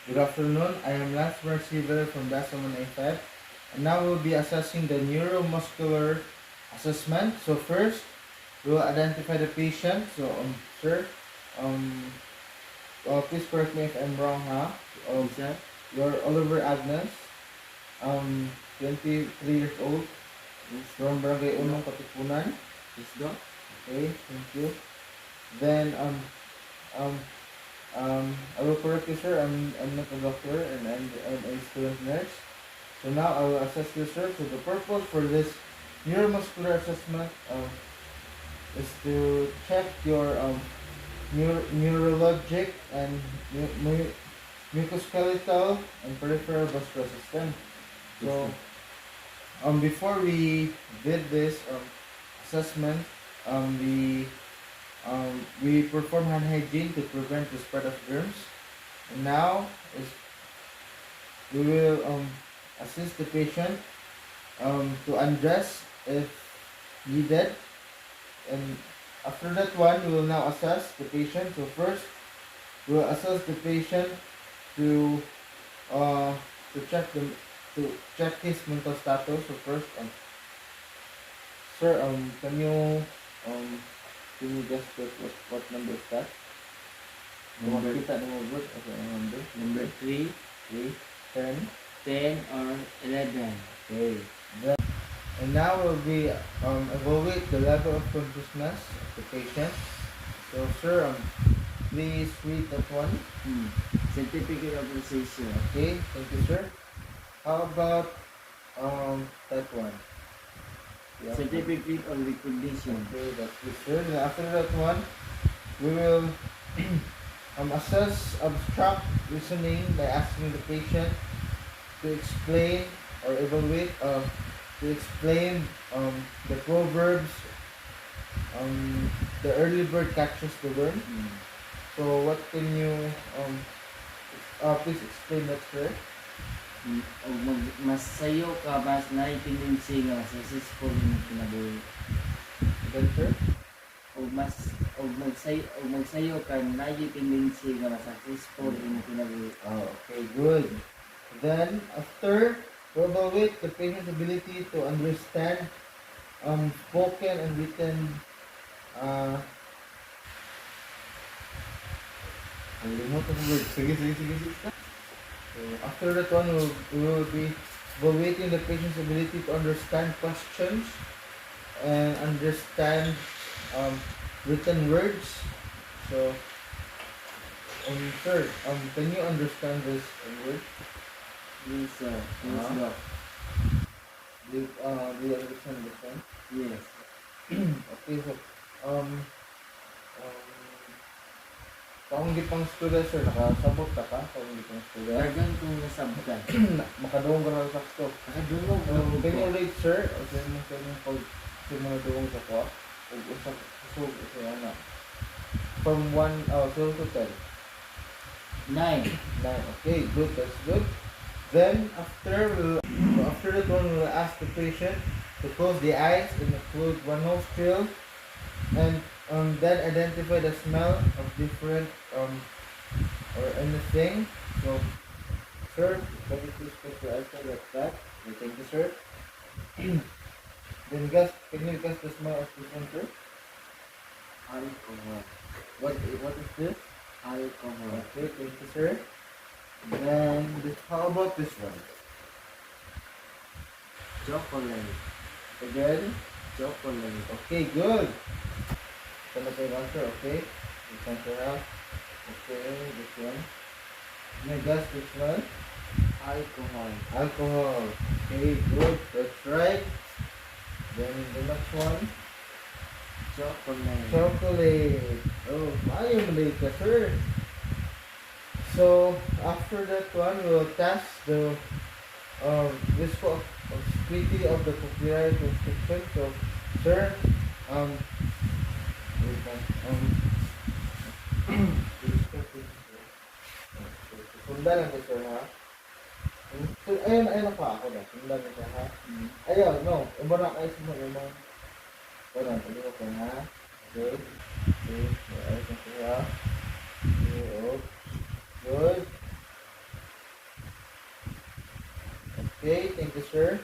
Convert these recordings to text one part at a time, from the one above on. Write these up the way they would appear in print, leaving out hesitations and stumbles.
Good afternoon. I am Lance Receiver from Basaman A5, and now we'll be assessing the neuromuscular assessment. So first, we'll identify the patient. So, sir, um, please correct me if I'm wrong, ha? Sir? You're Oliver Agnes, 23 years old, Yes. from Barangay Unong, Katipunan. Yes, Doc. Okay, thank you. Then, um, I will correct you, sir. I'm not a doctor, and I'm a student nurse. So now I will assess you, sir. So the purpose for this neuromuscular assessment is to check your neurologic and mucoskeletal and peripheral vascular system. So before we did this assessment, we perform hand hygiene to prevent the spread of germs. And now is we will assist the patient to undress if needed, and after that one we will now assess the patient. So first we will assess the patient to uh, to check the to check his mental status. So first, sir, um can you just put what number is that? Number- Kita na mo good. Okay, number Number 3, 3, 10. 10, or 11. Okay. Then, and now we'll be evaluate the level of consciousness of the patient. So sir, please read that one. Certificate of Appreciation. Okay, thank you, sir. How about that one? Yeah. Certificate of Recognition. Okay, that's good, sir. Then after that one, we will assess abstract reasoning by asking the patient to explain or evaluate to explain the proverbs, the early bird catches the worm. So what can you please explain that, sir? O mas sayo ka, mas naipindensi nga successful yung kinabuhi. Again, sir? O magsayo ka, naipindensi nga mas successful yung kinabuhi. Oh, okay, good. Then after, we evaluate the patient's ability to understand spoken and written Kalimutan ko word. Sige. So, after that one, we will be evaluating the patient's ability to understand questions and understand written words. So, sir, can you understand this word? Yes, sir. Yes, Ah. Doc. Do you understand this one? Yes. Okay, so, kaong gipang student, sir, nakasabot ka ka? Kaong gipang student? Dagan kong nasabtan. Makadungong ka na sa sakto. Nakadulog So, na can you ko. rate, sir? O sa inyong pag sa mga dungong sa kwa? O usap, usog, usap, ano? From 0 to 10. 9. 9. Okay, good. That's good. Then, after that one, we'll ask the patient to close the eyes and include one nostril, and then identify the smell of different or anything. So, sir, can you please close your eyes like that? Okay, thank you, sir. Then can you guess the smell of this one, sir? Alcohol. What is this? Alcohol. Okay, thank you, sir. Then, how about this one? Chocolate. Again? Chocolate. Okay, good. Can I take answer? Okay. This answer out. Okay, this one. Can I guess which one? Alcohol. Alcohol. Okay, good. That's right. Then the next one. Chocolate. Chocolate. Oh, ayaw malate ka, sir. So, after that one, we will test the viscosity of the cochlea constriction. So, sir, wait lang. Sundan lang ko, sir, ha? Ayun pa ako na. Sundan lang siya, ha? Ayun, no. Iba na kayo sa mga ibang. Wala, paliwa ko, ha? Okay. Okay. Ayos na siya, ha? Okay, oh. Good. Thank you, sir.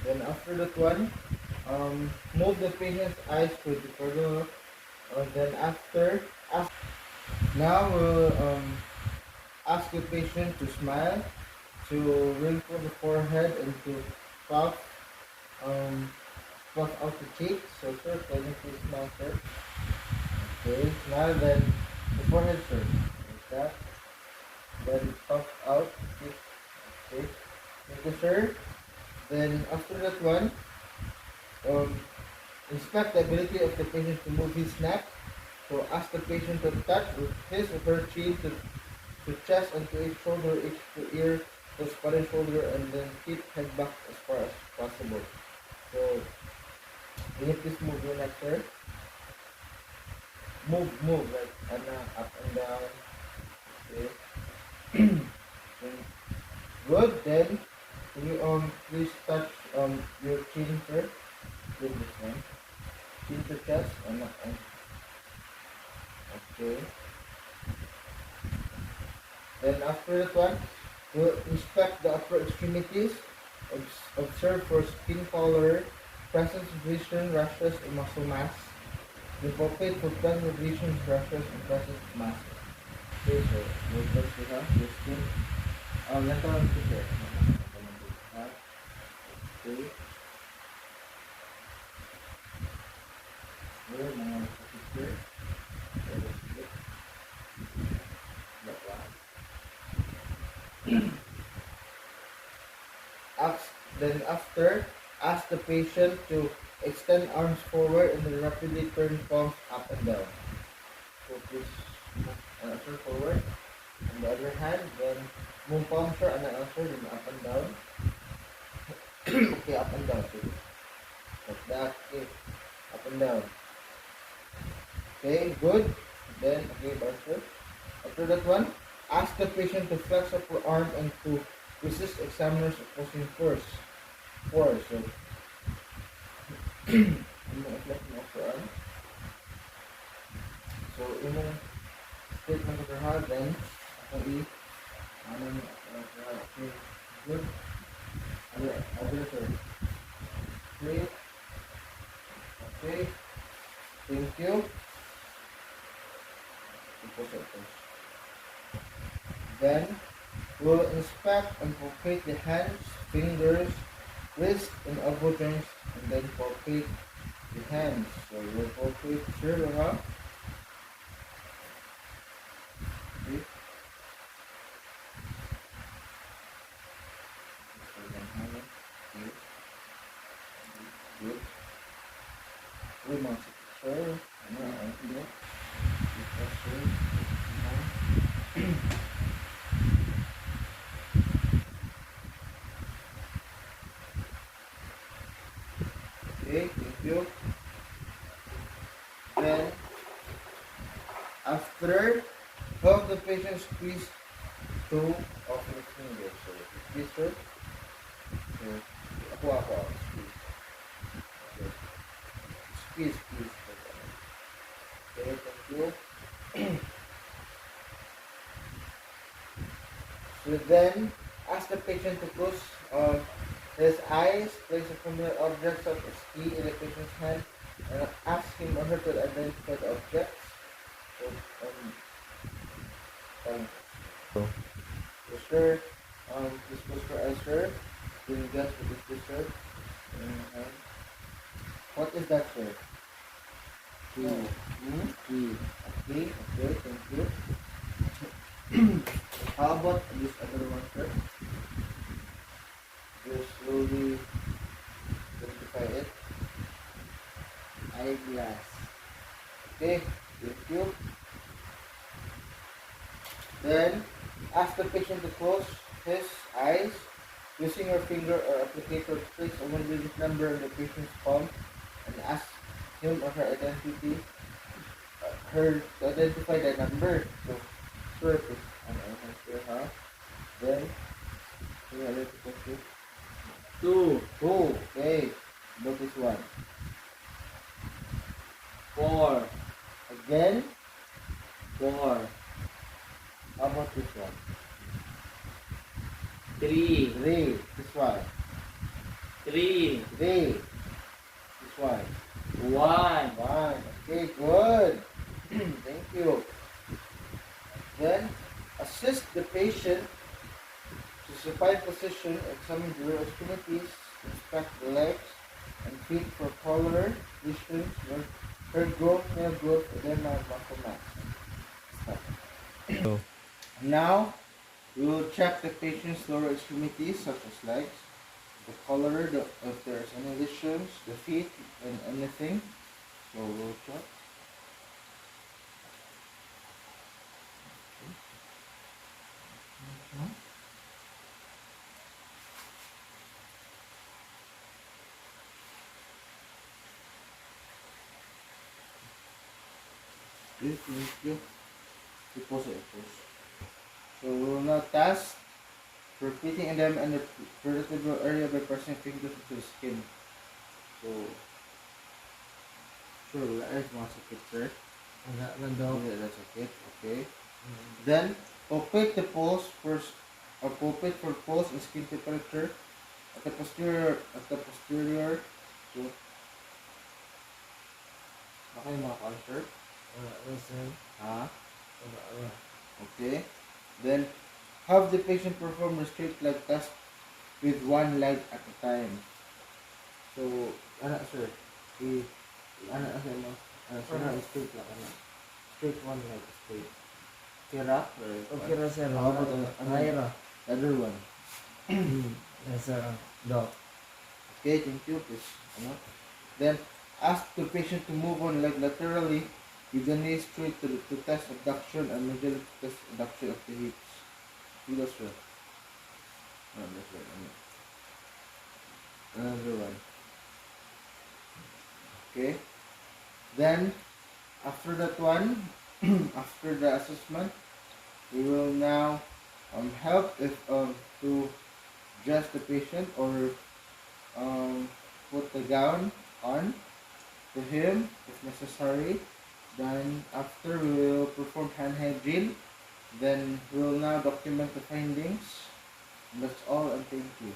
Then after that one, move the patient's eyes to the corner. Then now we'll ask the patient to smile, to wrinkle the forehead, and to puff, um, puff out the cheek. So, sir, can you please smile, sir? Okay, smile, then the forehead, sir. Like that. Then puff out the cheek. Okay. Thank you, sir. Then after that one, um, inspect the ability of the patient to move his neck. So ask the patient to touch with his or her chin to chest and to each shoulder, each to ear, to spine shoulder, and then keep head back as far as possible. So, can you please move your neck, sir? Move, like, up and down. Okay. Then, good, then, can you, please touch, your chin, sir? With this one. Chin to chest, and okay. Then after that one, we'll inspect the upper extremities, observe for skin color, presence of lesion, rashes, and muscle mass. Then palpate for presence of lesions, rashes, and presence of mass. Okay, so we'll first we have the skin. Ganito lang ito, sir. Okay. Here, mga picture. Then after, ask the patient to extend arms forward and then rapidly turn palms up and down. So please move an answer forward. On the other hand, then move palms sir and an answer, then up and down. Okay, up and down. So, like that. Okay, up and down. Okay, good. Then, okay, answer. After that one, ask the patient to flex upper arm and to resist examiner's opposing force. So, i-flex mo upper arm. So, yung statement of your heart, then, okay, okay, good. Other, sir. Okay. Okay. Thank you. Then, we'll inspect and palpate the hands, fingers, wrist, and elbow joints, and then palpate the hands. So, we'll palpate, sir, huh? Okay. Good. Good, sir. Okay, thank you. Then, after, help the patient squeeze two of his fingers. So, squeeze, sir. So, ako, squeeze. Okay. Squeeze. Okay, thank you. So then, ask the patient to close his eyes, place a familiar object such as key in the patient's hand, and ask him or her to identify the objects. So, sir, this was for us, sir. Can you guess what this is, sir? What is that, sir? Key. Okay, thank you. How about this other one, sir? Just slowly identify it. Eyeglass. Okay, thank you. Then, ask the patient to close his eyes using your finger or applicator to place a 1-digit number on the patient's palm and ask him or her to identify the number. So, sure, please. Then, two. Okay. Notice one. 4. Again. 4. How about this one? 3. This one. 3, 3. This one. 1. 1. Okay, good. Thank you. Then, assist the patient to supine position, examine the real extremities, inspect the legs and feet for color, lesions, hair growth, nail growth, edema, and muscle mass. Stop. So, Now, we will check the patient's lower extremities, such as legs, the color, if there's any lesions, the feet, and anything. So we'll check. Please, thank you. Pause it, pause. So we will now test repeating them in the vertebral area by pressing fingers into the skin. So, sure, let's want to picture. wala na daw. Okay, that's okay. Okay. Then, palpate the pulse first, or palpate for pulse and skin temperature at the posterior, so, okay mga cancer. Wala na sir. Ha? Wala na. Okay. Then, have the patient perform the straight leg test with one leg at a time. So, ano sir? Ano mo? Sir, straight lang, ano? Straight one leg, straight. Kira? Okay ra sir. How about Ay ra. the other one? Yes sir. Daw. Okay, thank you. Please, ano? Then, ask the patient to move on leg laterally with the knee straight to test abduction and medially to test abduction of the hips. See that's right. No, that's right. Ano? Another one. Okay. Then, after that one, after the assessment, we will now help if to dress the patient or put the gown on to him if necessary. Then after we will perform hand hygiene. Then we will now document the findings. And that's all, and thank you.